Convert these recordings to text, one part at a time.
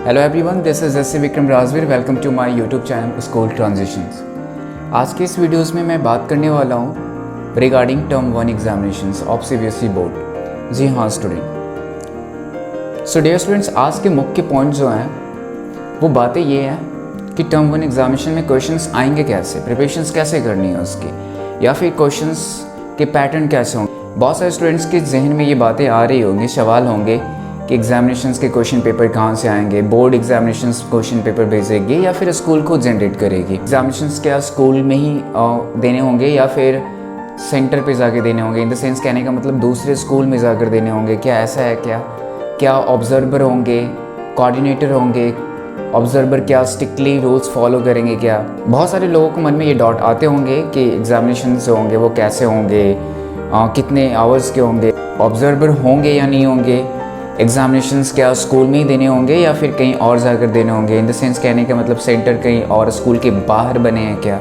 Hello everyone, this is S Vikram Rajveer. Welcome to my YouTube channel school transitions. आज के इस videos में मैं बात करने वाला हूँ regarding term 1 examinations of CBSE board. जी हाँ स्टूडेंट। सो डियर स्टूडेंट्स, आज के मुख्य पॉइंट जो हैं वो बातें ये हैं कि टर्म 1 एग्जामिनेशन में क्वेश्चंस आएंगे कैसे, प्रिपरेशंस कैसे करनी है उसकी, या फिर क्वेश्चंस के पैटर्न कैसे होंगे। बहुत सारे स्टूडेंट्स के जहन में ये बातें आ रही होंगी, सवाल होंगे कि एग्जामिनेशंस के क्वेश्चन पेपर कहाँ से आएंगे, बोर्ड एग्जामिनेशंस क्वेश्चन पेपर भेजेगी या फिर स्कूल को जनरेट करेगी। एग्जामिनेशंस क्या स्कूल में ही देने होंगे या फिर सेंटर पे जाके देने होंगे। इन द सेंस कहने का मतलब दूसरे स्कूल में जाकर देने होंगे। क्या ऐसा है? क्या ऑब्जर्वर होंगे, कोऑर्डिनेटर होंगे? ऑब्जर्वर क्या स्ट्रिक्टली रूल्स फॉलो करेंगे? क्या बहुत सारे लोगों को मन में ये डाउट आते होंगे कि एग्जामिनेशन जो होंगे वो कैसे होंगे, कितने आवर्स के होंगे, ऑब्जर्वर होंगे या नहीं होंगे, एग्जामिनेशंस क्या स्कूल में ही देने होंगे या फिर कहीं और जाकर देने होंगे। इन द सेंस कहने का मतलब सेंटर कहीं और स्कूल के बाहर बने हैं क्या।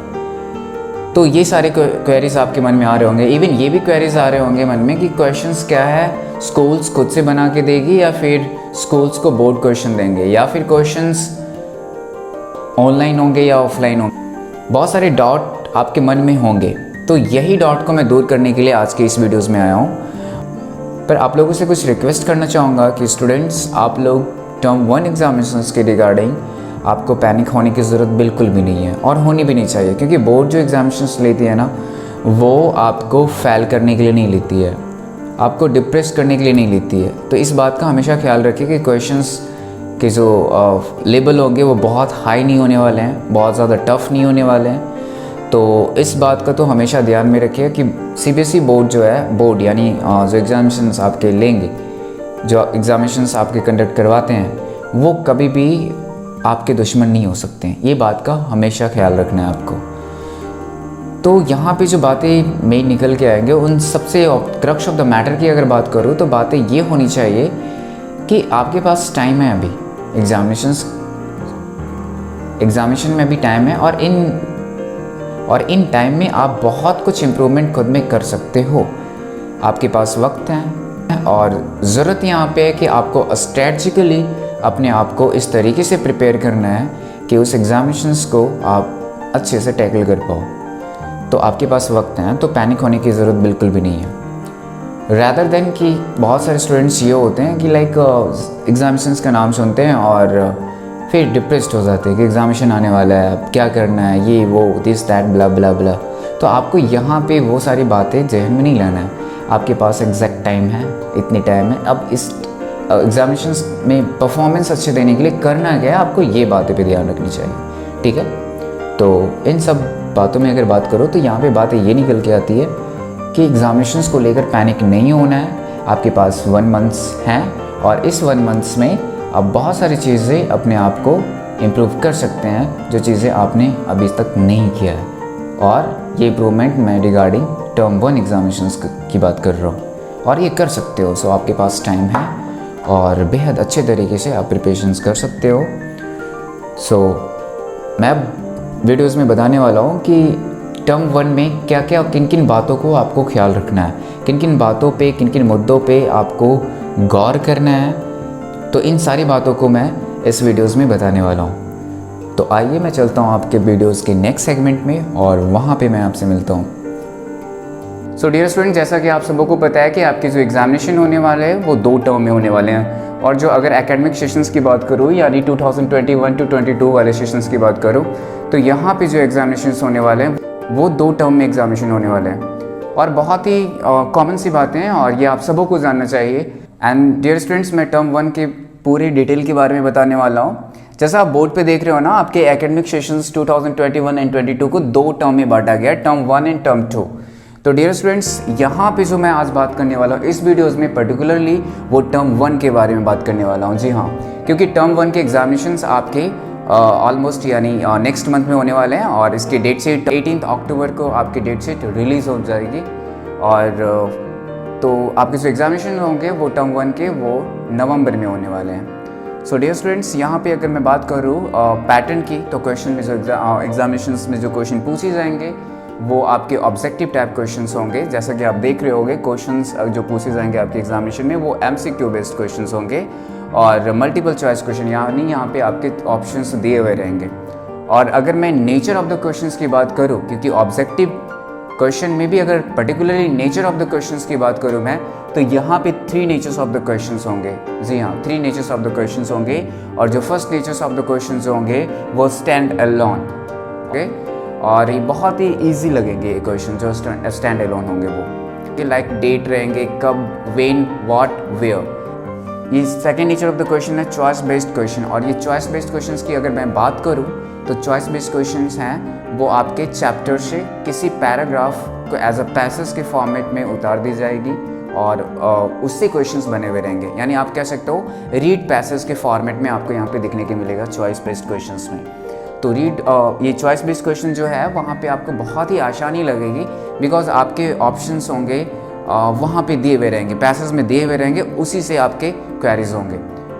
तो ये सारे क्वेरीज आपके मन में आ रहे होंगे। इवन ये भी क्वेरीज आ रहे होंगे मन में कि क्वेश्चंस क्या है, स्कूल्स खुद से बना के देगी या फिर स्कूल्स को बोर्ड क्वेश्चन देंगे, या फिर क्वेश्चंस ऑनलाइन होंगे या ऑफलाइन होंगे। बहुत सारे डाउट आपके मन में होंगे। तो यही डाउट को मैं दूर करने के लिए आज के इस वीडियोज़ में आया हूँ। पर आप लोगों से कुछ रिक्वेस्ट करना चाहूँगा कि स्टूडेंट्स, आप लोग टर्म 1 एग्जामिनेशंस के रिगार्डिंग आपको पैनिक होने की ज़रूरत बिल्कुल भी नहीं है और होनी भी नहीं चाहिए, क्योंकि बोर्ड जो एग्जामिनेशंस लेती है ना, वो आपको फेल करने के लिए नहीं लेती है, आपको डिप्रेस करने के लिए नहीं लेती है। तो इस बात का हमेशा ख्याल रखिए कि क्वेश्चंस के जो लेवल होंगे वो बहुत हाई नहीं होने वाले हैं, बहुत ज़्यादा टफ नहीं होने वाले हैं। तो इस बात का तो हमेशा ध्यान में रखिए कि सीबीएसई बोर्ड जो है, बोर्ड यानी जो एग्जामिनेशंस आपके लेंगे, जो एग्जामिनेशंस आपके कंडक्ट करवाते हैं, वो कभी भी आपके दुश्मन नहीं हो सकते हैं। ये बात का हमेशा ख्याल रखना है आपको। तो यहाँ पे जो बातें मेन निकल के आएंगे, उन सबसे क्रक्स ऑफ द मैटर की अगर बात करूँ तो बातें ये होनी चाहिए कि आपके पास टाइम है, अभी एग्जामिनेशन में भी टाइम है, और इन टाइम में आप बहुत कुछ इम्प्रूवमेंट खुद में कर सकते हो। आपके पास वक्त है और ज़रूरत यहाँ पे है कि आपको स्ट्रेटजिकली अपने आप को इस तरीके से प्रिपेयर करना है कि उस एग्जामिनेशंस को आप अच्छे से टैकल कर पाओ। तो आपके पास वक्त है, तो पैनिक होने की ज़रूरत बिल्कुल भी नहीं है। रैदर देन कि बहुत सारे स्टूडेंट्स ये होते हैं कि लाइक एग्जामिनेशंस का नाम सुनते हैं और फिर डिप्रेस्ड हो जाते हैं कि एग्जामिनेशन आने वाला है, अब क्या करना है, ये वो दिस दैट ब्ला ब्ला ब्ला। तो आपको यहाँ पे वो सारी बातें जहन में नहीं लाना है। आपके पास एग्जैक्ट टाइम है, इतनी टाइम है। अब इस एग्जामिनेशंस में परफॉर्मेंस अच्छे देने के लिए करना क्या है, आपको ये बातें पे ध्यान रखनी चाहिए, ठीक है। तो इन सब बातों में अगर बात करो तो यहाँ पे बातें ये निकल के आती है कि एग्जामिनेशंस को लेकर पैनिक नहीं होना है। आपके पास 1 मंथ्स हैं और इस 1 मंथ्स में आप बहुत सारी चीज़ें अपने आप को इम्प्रूव कर सकते हैं, जो चीज़ें आपने अभी तक नहीं किया है। और ये इम्प्रूवमेंट मैं रिगार्डिंग टर्म 1 एग्जामिनेशंस की बात कर रहा हूँ, और ये कर सकते हो। सो आपके पास टाइम है और बेहद अच्छे तरीके से आप प्रिपरेशंस कर सकते हो। सो मैं वीडियोज़ में बताने वाला हूँ कि टर्म 1 में क्या क्या, किन किन बातों को आपको ख्याल रखना है, किन किन बातों पे, किन किन मुद्दों पे आपको गौर करना है। तो इन सारी बातों को मैं इस वीडियोज़ में बताने वाला हूँ। तो आइए मैं चलता हूँ आपके वीडियोज़ के नेक्स्ट सेगमेंट में और वहाँ पे मैं आपसे मिलता हूँ। सो डियर स्टूडेंट, जैसा कि आप सबों को पता है कि आपके जो एग्जामिनेशन होने वाले हैं वो 2 टर्म में होने वाले हैं। और जो अगर एकेडमिक सेशंस की बात करूँ, यानी 2021 to 22 वाले सेशंस की बात करूँ, तो यहाँ पे जो एग्जामिनेशंस होने वाले हैं वो 2 टर्म में एग्जामिनेशन होने वाले हैं। और बहुत ही कॉमन सी बातें हैं और ये आप सबों को जानना चाहिए। एंड डियर स्टूडेंट्स, मैं टर्म 1 के पूरी डिटेल के बारे में बताने वाला हूँ। जैसा आप बोर्ड पे देख रहे हो ना, आपके एकेडमिक सेशंस 2021 एंड 22 को 2 टर्म में बांटा गया, टर्म 1 एंड टर्म 2। तो डियर स्टूडेंट्स, यहाँ पे जो मैं आज बात करने वाला हूँ इस वीडियोज़ में पर्टिकुलरली वो टर्म 1 के बारे में बात करने वाला हूँ। जी हाँ, क्योंकि टर्म 1 के एग्जामिनेशंस आपके ऑलमोस्ट यानी नेक्स्ट मंथ में होने वाले हैं और इसकी डेट शीट 18 अक्टूबर को आपकी डेट शीट रिलीज़ हो जाएगी। और तो आपके जो एग्जामिनेशन होंगे वो टर्म 1 के वो नवंबर में होने वाले हैं। सो डियर स्टूडेंट्स, यहाँ पे अगर मैं बात करूँ पैटर्न की, तो क्वेश्चन में जो एग्जामिनेशंस में जो क्वेश्चन पूछे जाएंगे वो आपके ऑब्जेक्टिव टाइप क्वेश्चंस होंगे। जैसा कि आप देख रहे होंगे, क्वेश्चंस जो पूछे जाएंगे आपके एग्जामिनेशन में वो MCQ बेस्ड क्वेश्चंस होंगे। और मल्टीपल चॉइस क्वेश्चन, यानी यहाँ पे आपके ऑप्शंस दिए हुए रहेंगे। और अगर मैं नेचर ऑफ द क्वेश्चंस की बात करूँ, क्योंकि ऑब्जेक्टिव क्वेश्चन में भी अगर particularly nature of the questions की बात करूँ मैं, तो यहाँ पे 3 नेचर्स ऑफ द क्वेश्चंस होंगे। जी हाँ, 3 नेचर्स ऑफ द क्वेश्चंस होंगे। और जो first natures of the questions होंगे वो स्टैंड अलोन, ओके। और ये बहुत ही ईजी लगेंगे ये क्वेश्चन जो स्टैंड अलोन होंगे वो, कि लाइक डेट रहेंगे, कब, व्हेन, व्हाट, वेयर। ये second nature of the question है चॉइस बेस्ड क्वेश्चन। और ये चॉइस बेस्ड क्वेश्चन की अगर मैं बात करूँ तो चॉइस बेस्ड क्वेश्चंस हैं वो आपके चैप्टर से किसी पैराग्राफ को एज अ पैसेज के फॉर्मेट में उतार दी जाएगी और उससे क्वेश्चंस बने हुए रहेंगे। यानी आप कह सकते हो रीड पैसेज के फॉर्मेट में आपको यहाँ पे दिखने के मिलेगा चॉइस बेस्ड क्वेश्चंस में। तो ये चॉइस बेस्ड क्वेश्चन जो है वहाँ पे आपको बहुत ही आसानी लगेगी, बिकॉज आपके ऑप्शंस होंगे वहाँ पे दिए हुए रहेंगे, पैसेज में दिए हुए रहेंगे, उसी से आपके क्वेरीज होंगे।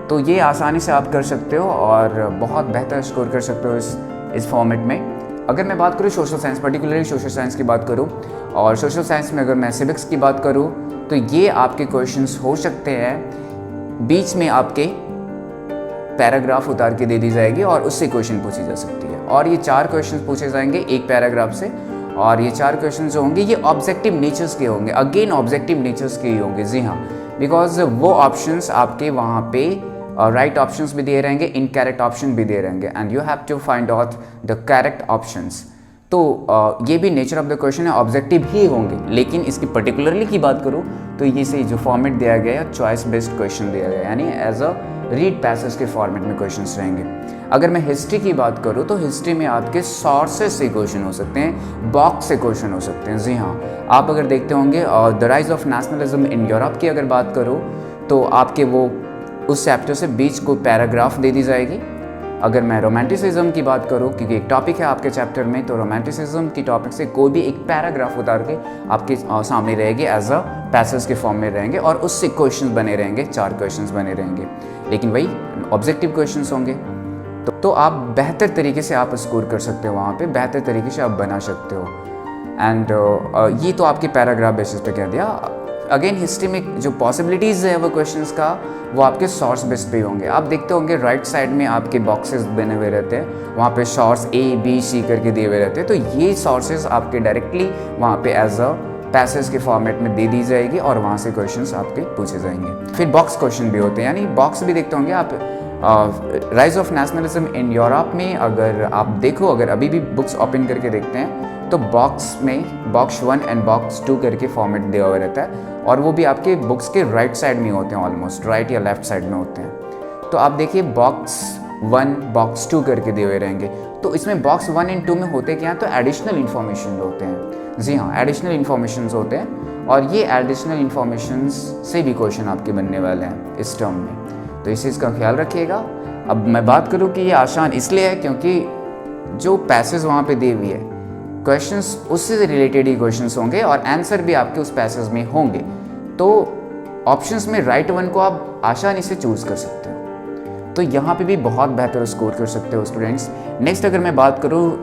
तो ये आसानी से आप कर सकते हो और बहुत बेहतर स्कोर कर सकते हो इस फॉर्मेट में। अगर मैं बात करूँ social science, particularly social science की बात करूँ, और सोशल साइंस में अगर मैं सिविक्स की बात करूँ, तो ये आपके क्वेश्चंस हो सकते हैं बीच में आपके पैराग्राफ उतार के दे दी जाएगी और उससे क्वेश्चन पूछी जा सकती है। और ये 4 क्वेश्चन पूछे जाएंगे एक पैराग्राफ से। और ये 4 क्वेश्चन जो होंगे ये ऑब्जेक्टिव नेचर्स के होंगे, अगेन ऑब्जेक्टिव नेचर्स के ही होंगे। जी हाँ, बिकॉज वो ऑप्शंस आपके वहाँ पे राइट ऑप्शंस भी दिए रहेंगे, इनकरेक्ट ऑप्शन भी दिए रहेंगे, and you have to find out the correct options. तो ये भी नेचर ऑफ द क्वेश्चन है, ऑब्जेक्टिव ही होंगे। लेकिन इसकी पर्टिकुलरली की बात करूँ तो ये से जो फॉर्मेट दिया गया है चॉइस बेस्ड क्वेश्चन दिया गया है, यानी एज अ रीड पैसेज के फॉर्मेट में क्वेश्चंस रहेंगे। अगर मैं हिस्ट्री की बात करूँ तो हिस्ट्री में आपके सोर्सेस से क्वेश्चन हो सकते हैं, बॉक्स से क्वेश्चन हो सकते हैं। जी हाँ, आप अगर देखते होंगे the rise of nationalism in Europe की अगर बात करूँ तो आपके वो उस चैप्टर से बीच को पैराग्राफ दे दी जाएगी। अगर मैं रोमांटिसिज्म की बात करूँ, क्योंकि एक टॉपिक है आपके चैप्टर में, तो रोमांटिसिज्म की टॉपिक से कोई भी एक पैराग्राफ उतार के आपके सामने रहेगी, एज अ पैसेज के फॉर्म में रहेंगे और उससे क्वेश्चन बने रहेंगे, 4 क्वेश्चन बने रहेंगे, लेकिन वही ऑब्जेक्टिव क्वेश्चन होंगे। तो आप बेहतर तरीके से आप स्कोर कर सकते हो, वहाँ पे बेहतर तरीके से आप बना सकते हो। एंड ये तो आपके पैराग्राफ बेसिस पे कह दिया। अगेन हिस्ट्री में जो पॉसिबिलिटीज़ है वो क्वेश्चंस का, वो आपके सोर्स बेस पे होंगे। आप देखते होंगे राइट साइड में आपके बॉक्सेस बने हुए रहते हैं, वहाँ पे सोर्स A B C करके दिए हुए रहते हैं। तो ये सोर्सेज आपके डायरेक्टली वहाँ पे एज अ पैसेज के फॉर्मेट में दे दी जाएगी और वहाँ से क्वेश्चंस आपके पूछे जाएंगे। फिर बॉक्स क्वेश्चन भी होते हैं, यानी बॉक्स भी देखते होंगे आप। Rise of nationalism in Europe में अगर आप देखो, अगर अभी भी बुक्स ओपन करके देखते हैं तो बॉक्स में बॉक्स 1 एंड बॉक्स 2 करके फॉर्मेट दिया हुआ रहता है, और वो भी आपके बुक्स के राइट साइड में होते हैं, ऑलमोस्ट राइट या लेफ्ट साइड में होते हैं। तो आप देखिए बॉक्स 1 बॉक्स 2 करके दिए हुए रहेंगे। तो इसमें बॉक्स 1 एंड 2 में होते क्या हैं, तो एडिशनल इन्फॉर्मेशन होते हैं। जी हाँ, एडिशनल इन्फॉर्मेशन होते हैं, और ये एडिशनल इन्फॉर्मेशन से भी क्वेश्चन आपके बनने वाले हैं इस टर्म में। तो इस चीज़ का ख्याल रखिएगा। अब मैं बात करूँ कि ये आसान इसलिए है क्योंकि जो पैसेज वहाँ पे दी हुई है, क्वेश्चंस उससे रिलेटेड ही क्वेश्चंस होंगे और आंसर भी आपके उस पैसेज में होंगे। तो ऑप्शंस में राइट वन को आप आसानी से चूज कर सकते हो, तो यहाँ पे भी बहुत बेहतर स्कोर कर सकते हो स्टूडेंट्स। नेक्स्ट अगर मैं बात करूँ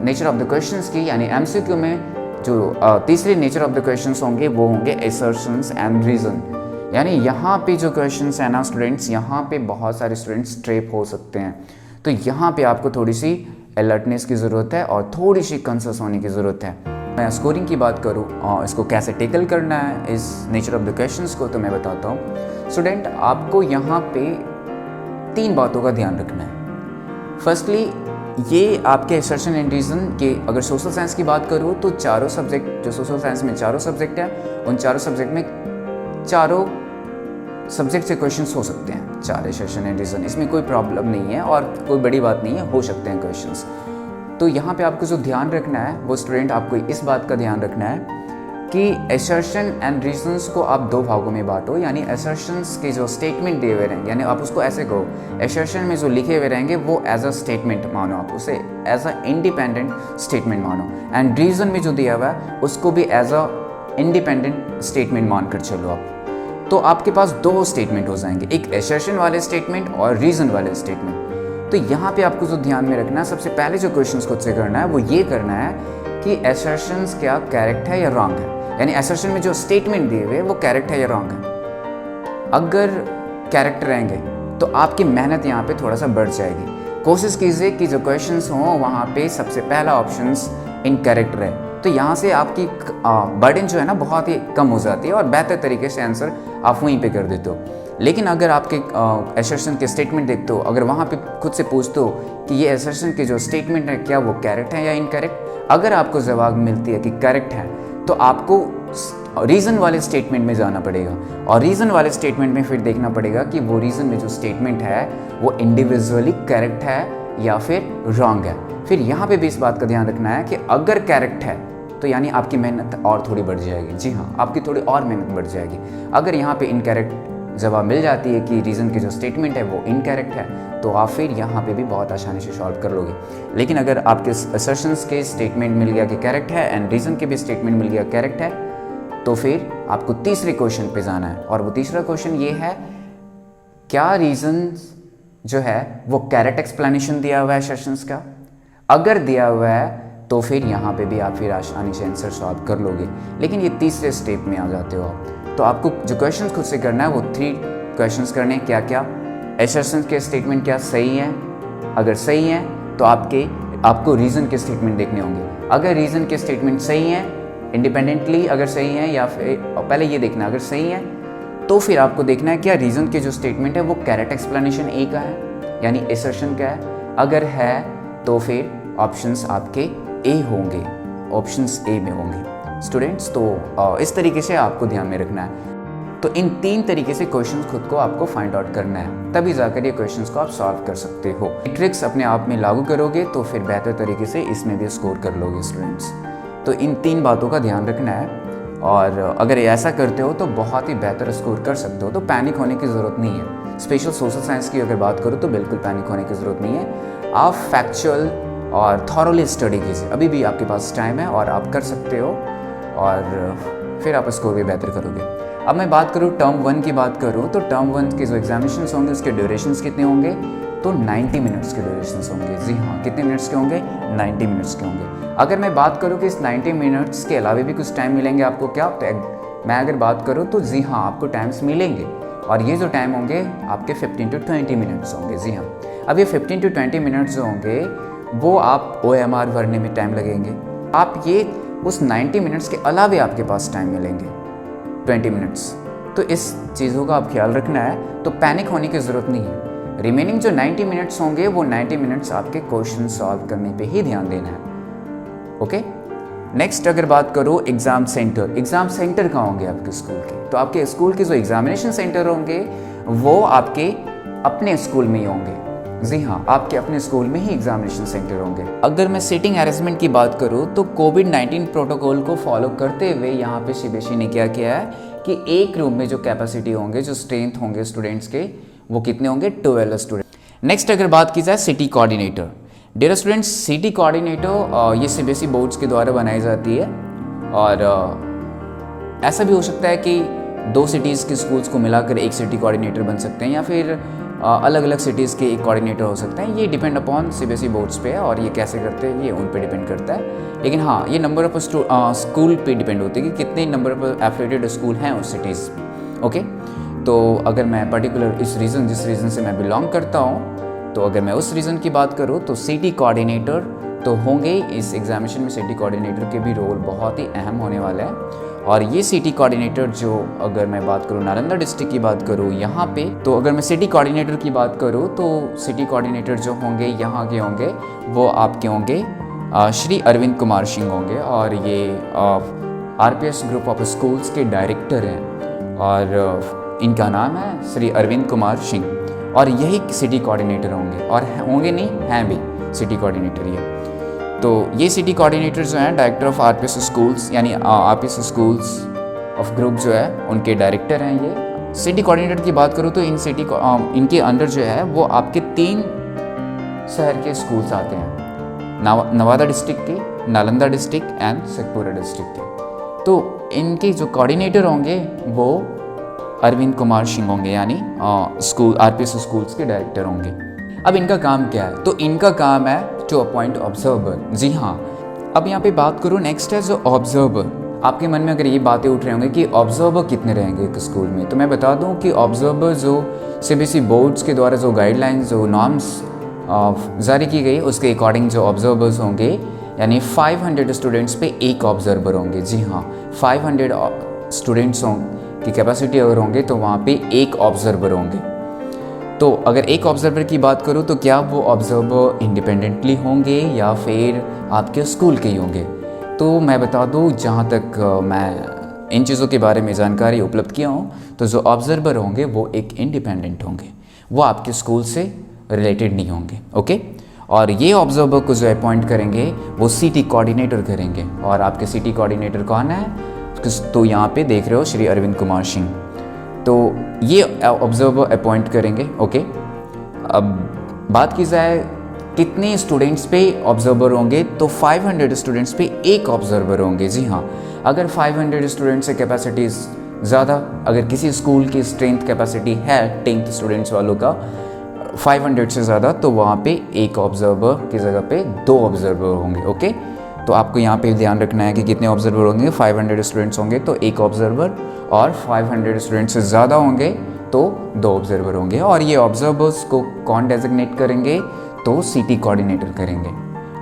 नेचर ऑफ द क्वेश्चंस की, यानी एमसीक्यू में जो तीसरे नेचर ऑफ द क्वेश्चंस होंगे वो होंगे असर्शंस एंड रीजन। यानी यहाँ पे जो क्वेश्चंस हैं ना स्टूडेंट्स, यहाँ पे बहुत सारे स्टूडेंट्स ट्रैप हो सकते हैं। तो यहाँ पे आपको थोड़ी सी अलर्टनेस की ज़रूरत है और थोड़ी सी कंसस होने की ज़रूरत है। मैं स्कोरिंग की बात करूँ इसको कैसे टेकल करना है इस नेचर ऑफ द क्वेश्चंस को, तो मैं बताता हूँ स्टूडेंट। आपको यहाँ पे 3 बातों का ध्यान रखना है। फर्स्टली ये आपके असर्शन एंड रीजन के, अगर सोशल साइंस की बात करूँ तो चारों सब्जेक्ट, जो सोशल साइंस में चारों सब्जेक्ट हैं, उन चारों सब्जेक्ट में चारों सब्जेक्ट से क्वेश्चंस हो सकते हैं, 4 असर्शन एंड रीजन। इसमें कोई प्रॉब्लम नहीं है और कोई बड़ी बात नहीं है, हो सकते हैं क्वेश्चंस। तो यहाँ पे आपको जो ध्यान रखना है वो स्टूडेंट, आपको इस बात का ध्यान रखना है कि असर्शन एंड रीजंस को आप 2 भागों में बांटो। यानी असर्शंस के जो स्टेटमेंट दिए हुए रहेंगे, यानी आप उसको ऐसे कहो, असर्शन में जो लिखे हुए रहेंगे वो एज अ स्टेटमेंट मानो, आप उसे एज अ इंडिपेंडेंट स्टेटमेंट मानो। एंड रीजन में जो दिया हुआ है उसको भी एज अ इंडिपेंडेंट स्टेटमेंट मानकर चलो आप। तो आपके पास 2 स्टेटमेंट हो जाएंगे, एक असर्शन वाले स्टेटमेंट और रीजन वाले स्टेटमेंट। तो यहाँ पे आपको जो ध्यान में रखना है, सबसे पहले जो क्वेश्चंस खुद से करना है वो ये करना है कि असर्शंस क्या करेक्ट है या रॉन्ग है। यानी असर्शन में जो स्टेटमेंट दिए हुए वो करेक्ट है या रॉन्ग है। अगर करेक्ट रहेंगे तो आपकी मेहनत यहाँ पे थोड़ा सा बढ़ जाएगी। कोशिश कीजिए कि जो क्वेश्चंस हों वहाँ पे सबसे पहला ऑप्शंस इनकरेक्ट रहे, तो यहाँ से आपकी बर्डन जो है ना बहुत ही कम हो जाती है और बेहतर तरीके से आंसर आप वहीं पे कर देते हो। लेकिन अगर आपके असर्शन के स्टेटमेंट देखते हो, अगर वहाँ पे खुद से पूछते हो कि ये असर्शन के जो स्टेटमेंट है क्या वो करेक्ट है या इनकरेक्ट, अगर आपको जवाब मिलती है कि करेक्ट है तो आपको रीज़न वाले स्टेटमेंट में जाना पड़ेगा, और रीज़न वाले स्टेटमेंट में फिर देखना पड़ेगा कि वो रीज़न में जो स्टेटमेंट है वो इंडिविजुअली करेक्ट है या फिर रॉन्ग है। फिर यहाँ पे भी इस बात का ध्यान रखना है कि अगर करेक्ट है तो यानी आपकी मेहनत और थोड़ी बढ़ जाएगी। जी हाँ, आपकी थोड़ी और मेहनत बढ़ जाएगी। अगर यहाँ पे इनकरेक्ट जवाब मिल जाती है कि रीज़न की जो स्टेटमेंट है वो इनकरेक्ट है, तो आप फिर यहाँ पे भी बहुत आसानी से सॉल्व कर लोगे। लेकिन अगर आपके असर्शंस के स्टेटमेंट मिल गया कि करेक्ट है एंड रीज़न के भी स्टेटमेंट मिल गया करेक्ट है, तो फिर आपको तीसरे क्वेश्चन पे जाना है। और वो तीसरा क्वेश्चन ये है, क्या रीज़न जो है वो करेक्ट एक्सप्लेनेशन दिया हुआ है असर्शंस का? अगर दिया हुआ है तो फिर यहाँ पे भी आप फिर आसानी से आंसर सॉल्व कर लोगे। लेकिन ये तीसरे स्टेप में आ जाते हो आप, तो आपको जो क्वेश्चन खुद से करना है वो 3 क्वेश्चंस करने हैं। क्या क्या? असर्शन के स्टेटमेंट क्या सही है? अगर सही है तो आपको रीज़न के स्टेटमेंट देखने होंगे। अगर रीज़न के स्टेटमेंट सही हैं इंडिपेंडेंटली, अगर सही है, या फिर पहले ये देखना अगर सही है तो फिर आपको देखना है क्या रीज़न के जो स्टेटमेंट है वो करेक्ट एक्सप्लेनेशन ए का है यानी असर्शन का है। अगर है तो फिर ऑप्शंस आपके ए होंगे, ऑप्शंस ए में होंगे स्टूडेंट्स। तो इस तरीके से आपको ध्यान में रखना है। तो इन 3 तरीके से क्वेश्चंस खुद को आपको फाइंड आउट करना है, तभी जाकर ये क्वेश्चंस को आप सॉल्व कर सकते हो। ट्रिक्स अपने आप में लागू करोगे तो फिर बेहतर तरीके से इसमें भी स्कोर कर लोगे स्टूडेंट्स। तो इन 3 बातों का ध्यान रखना है, और अगर ऐसा करते हो तो बहुत ही बेहतर स्कोर कर सकते हो। तो पैनिक होने की ज़रूरत नहीं है। स्पेशल सोशल साइंस की अगर बात करूँ तो बिल्कुल पैनिक होने की ज़रूरत नहीं है। आप फैक्चुअल और थॉरोली स्टडी कीजिए, अभी भी आपके पास टाइम है और आप कर सकते हो, और फिर आप स्कोर भी बेहतर करोगे। अब मैं बात करूँ टर्म 1 की बात करूँ तो टर्म 1 के जो एग्जामिनेशंस होंगे उसके ड्यूरेशंस कितने होंगे? तो 90 मिनट्स के ड्यूरेशंस होंगे। जी हाँ, कितने मिनट्स के होंगे? 90 मिनट्स के होंगे। अगर मैं बात करूँ कि इस 90 मिनट्स के अलावा भी कुछ टाइम मिलेंगे आपको क्या? मैं अगर बात करूँ तो जी हाँ, आपको टाइम्स मिलेंगे, और ये जो टाइम होंगे आपके 15 to 20 मिनट्स होंगे। जी हाँ, अब ये 15 to 20 मिनट्स जो होंगे वो आप OMR भरने में टाइम लगेंगे। आप ये उस 90 मिनट्स के अलावा आपके पास टाइम मिलेंगे 20 मिनट्स। तो इस चीज़ों का आप ख्याल रखना है, तो पैनिक होने की ज़रूरत नहीं है। रिमेनिंग जो 90 मिनट्स होंगे वो 90 मिनट्स आपके क्वेश्चन सॉल्व करने पे ही ध्यान देना है। ओके, नेक्स्ट अगर बात करो एग्ज़ाम सेंटर, एग्ज़ाम सेंटर कहाँ होंगे आपके स्कूल के? तो आपके स्कूल के जो एग्जामिनेशन सेंटर होंगे वो आपके अपने स्कूल में ही होंगे। जी हाँ, आपके अपने स्कूल में ही एग्जामिनेशन सेंटर होंगे। अगर मैं सीटिंग अरेंजमेंट की बात करूँ तो कोविड-19 प्रोटोकॉल को फॉलो करते हुए यहाँ पे CBSE ने क्या किया है कि एक रूम में जो कैपेसिटी होंगे, जो स्ट्रेंथ होंगे स्टूडेंट्स के, वो कितने होंगे? 12 स्टूडेंट। नेक्स्ट अगर बात की जाए city coordinator, dear students, city coordinator ये CBSE बोर्ड्स के द्वारा बनाई जाती है, और ऐसा भी हो सकता है कि 2 सिटीज़ के स्कूल्स को मिलाकर एक सिटी कोऑर्डिनेटर बन सकते हैं, या फिर अलग अलग सिटीज़ के एक कोऑर्डिनेटर हो सकते हैं। ये डिपेंड अपॉन CBSE बोर्ड्स पे है, और ये कैसे करते हैं ये उन पे डिपेंड करता है। लेकिन हाँ, ये नंबर ऑफ स्कूल पे डिपेंड होती है कि कितने नंबर ऑफ एफिलिएटेड स्कूल हैं उस सिटीज़। ओके, तो अगर मैं पर्टिकुलर जिस रीजन से मैं बिलोंग करता हूँ, तो अगर मैं उस रीज़न की बात करूँ तो सिटी कोऑर्डिनेटर तो होंगे। इस एग्जामिनेशन में सिटी कोऑर्डिनेटर के भी रोल बहुत ही अहम होने वाला है। और ये सिटी कोऑर्डिनेटर जो, अगर मैं बात करूँ नालंदा डिस्ट्रिक्ट की बात करूँ यहाँ पे, तो अगर मैं सिटी कोऑर्डिनेटर की बात करूँ तो सिटी कोऑर्डिनेटर जो होंगे यहाँ के होंगे वो आपके होंगे श्री अरविंद कुमार सिंह होंगे, और ये RPS ग्रुप ऑफ स्कूल्स के डायरेक्टर हैं, और इनका नाम है श्री अरविंद कुमार सिंह, और यही सिटी कोऑर्डिनेटर होंगे, और होंगे नहीं हैं भी सिटी कोऑर्डिनेटर ये। तो ये सिटी कोऑर्डिनेटर जो हैं डायरेक्टर ऑफ RPS स्कूल्स, यानी RPS स्कूल्स ऑफ ग्रुप जो है उनके डायरेक्टर हैं ये। सिटी कोऑर्डिनेटर की बात करूँ तो इनके अंडर जो है वो आपके 3 शहर के स्कूल्स आते हैं, नवादा डिस्ट्रिक्ट के, Nalanda district and Sheikhpura district के। तो इनके जो कोऑर्डिनेटर होंगे वो अरविंद कुमार सिंह होंगे, यानी RPS स्कूल्स के डायरेक्टर होंगे। अब इनका काम क्या है? तो इनका काम है टू अपॉइंट ऑब्जर्वर। जी हाँ, अब यहाँ पे बात करूँ नेक्स्ट है जो ऑब्जर्वर। आपके मन में अगर ये बातें उठ रहे होंगे कि ऑब्जर्वर कितने रहेंगे एक स्कूल में, तो मैं बता दूं कि ऑब्जर्वर जो सीबीएसई बोर्ड्स के द्वारा जो गाइडलाइंस जो नॉर्म्स जारी की गई उसके अकॉर्डिंग जो ऑब्जर्वर्स होंगे यानी 500 स्टूडेंट्स पे एक ऑब्जर्वर होंगे। जी हाँ, 500 स्टूडेंट्स की कैपेसिटी अगर होंगे तो वहाँ पे एक ऑब्जर्वर होंगे। तो अगर एक ऑब्जर्वर की बात करूँ तो क्या वो ऑब्जर्वर इंडिपेंडेंटली होंगे या फिर आपके स्कूल के ही होंगे? तो मैं बता दूँ, जहाँ तक मैं इन चीज़ों के बारे में जानकारी उपलब्ध किया हूँ, तो जो ऑब्जर्वर होंगे वो एक इंडिपेंडेंट होंगे, वो आपके स्कूल से रिलेटेड नहीं होंगे। ओके, और ये ऑब्जर्वर को जो अपॉइंट करेंगे वो सिटी कोऑर्डिनेटर करेंगे। और आपके सिटी कोऑर्डिनेटर कौन है? तो यहाँ पे देख रहे हो श्री अरविंद कुमार सिंह, तो ये ऑब्जर्वर अपॉइंट करेंगे। ओके, अब बात की जाए कितने स्टूडेंट्स पे ऑब्जर्वर होंगे, तो 500 स्टूडेंट्स पे एक ऑब्जर्वर होंगे। जी हाँ, अगर 500 स्टूडेंट्स से कैपेसिटी ज़्यादा, अगर किसी स्कूल की स्ट्रेंथ कैपेसिटी है 10 स्टूडेंट्स वालों का 500 से ज़्यादा, तो वहाँ पे एक ऑब्जर्वर की जगह पे 2 ऑब्जर्वर होंगे। ओके, तो आपको यहाँ पे ध्यान रखना है कि कितने ऑब्जर्वर होंगे। 500 स्टूडेंट्स होंगे तो एक ऑब्जर्वर, और 500 स्टूडेंट्स से ज़्यादा होंगे तो 2 ऑब्जर्वर होंगे। और ये ऑब्जर्वर्स को कौन डेजिग्नेट करेंगे? तो सिटी कोऑर्डिनेटर करेंगे।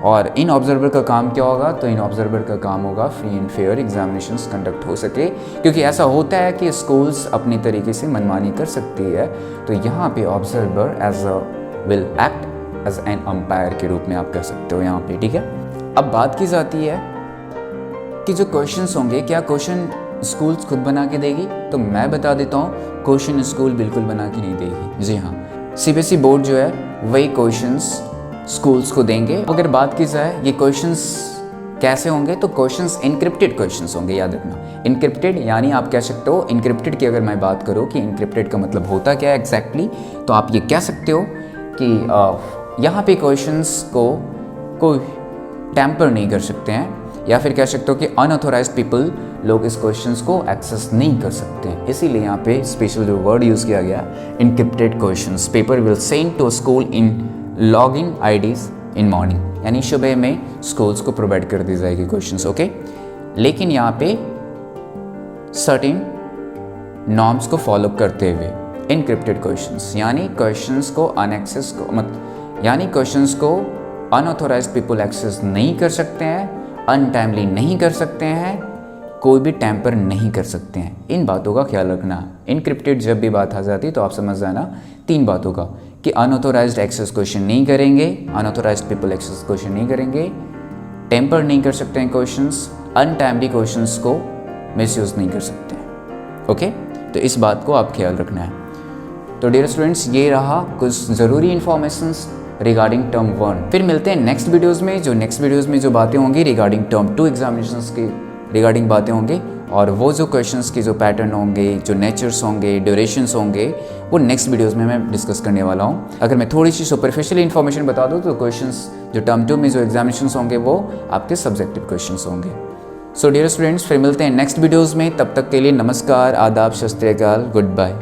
और इन ऑब्जर्वर का काम क्या होगा? तो इन ऑब्जर्वर का काम होगा free and fair examinations conduct हो सके, क्योंकि ऐसा होता है कि स्कूल्स अपनी तरीके से मनमानी कर सकती है। तो यहाँ पे observer as a will act as an umpire के रूप में आप कर सकते हो यहाँ पे। ठीक है, अब बात की जाती है कि जो क्वेश्चंस होंगे, क्या क्वेश्चन स्कूल्स खुद बना के देगी? तो मैं बता देता हूँ, क्वेश्चन स्कूल बिल्कुल बना के नहीं देगी। जी हाँ, सीबीएसई बोर्ड जो है वही क्वेश्चंस स्कूल्स को देंगे। अगर बात की जाए ये क्वेश्चंस कैसे होंगे, तो क्वेश्चंस इनक्रिप्टेड क्वेश्चंस होंगे। याद रखना, इनक्रिप्टेड यानी आप कह सकते हो, इनक्रिप्टेड की अगर मैं बात करूँ कि इनक्रिप्टेड का मतलब होता क्या है एग्जैक्टली, तो आप ये कह सकते हो कि यहाँ पे क्वेश्चंस को कोई टैम्पर नहीं कर सकते हैं, या फिर कह सकते हो कि अनऑथोराइज्ड पीपल लोग इस क्वेश्चंस को एक्सेस नहीं कर सकते हैं। इसीलिए यहाँ पे स्पेशल जो वर्ड यूज़ किया गया, encrypted questions paper will send to school in login IDs in morning, यानी सुबह में स्कूल्स को प्रोवाइड कर दी जाएगी क्वेश्चंस। ओके, लेकिन यहाँ पे सर्टेन नॉर्म्स को फॉलो करते हुए इनक्रिप्टेड क्वेश्चंस, यानी क्वेश्चंस को अनएक्सेस को यानी क्वेश्चंस को अनऑथोराइज्ड पीपल एक्सेस नहीं कर सकते हैं, अनटाइमली नहीं कर सकते हैं, कोई भी टैम्पर नहीं कर सकते हैं। इन बातों का ख्याल रखना। इनक्रिप्टेड जब भी बात आ जाती है तो आप समझ जाना 3 बातों का, कि अनऑथोराइज्ड एक्सेस क्वेश्चन नहीं करेंगे, अनऑथोराइज्ड पीपल एक्सेस क्वेश्चन नहीं करेंगे, टेम्पर नहीं कर सकते हैं क्वेश्चंस, अनटाइमली क्वेश्चंस को मिसयूज नहीं कर सकते हैं। ओके, तो इस बात को आप ख्याल रखना है। तो डियर स्टूडेंट्स, ये रहा कुछ ज़रूरी इन्फॉर्मेशंस रिगार्डिंग टर्म 1। फिर मिलते हैं नेक्स्ट वीडियोज़ में। नेक्स्ट वीडियोज़ में जो बातें होंगी रिगार्डिंग टर्म 2 एग्जामिनेशंस की रिगार्डिंग बातें होंगी, और वो जो क्वेश्चंस की जो पैटर्न होंगे, जो नेचर्स होंगे, ड्यूरेशंस होंगे, वो नेक्स्ट वीडियोस में मैं डिस्कस करने वाला हूँ। अगर मैं थोड़ी सी सुपरफिशियल इन्फॉर्मेशन बता दूँ तो क्वेश्चंस जो टर्म 2 में जो एग्जामिनेशंस होंगे वो आपके सब्जेक्टिव क्वेश्चंस होंगे। सो डियर स्टूडेंट्स, फिर मिलते हैं नेक्स्ट वीडियोज़ में। तब तक के लिए नमस्कार, आदाब, सत श्री अकाल, गुड बाय।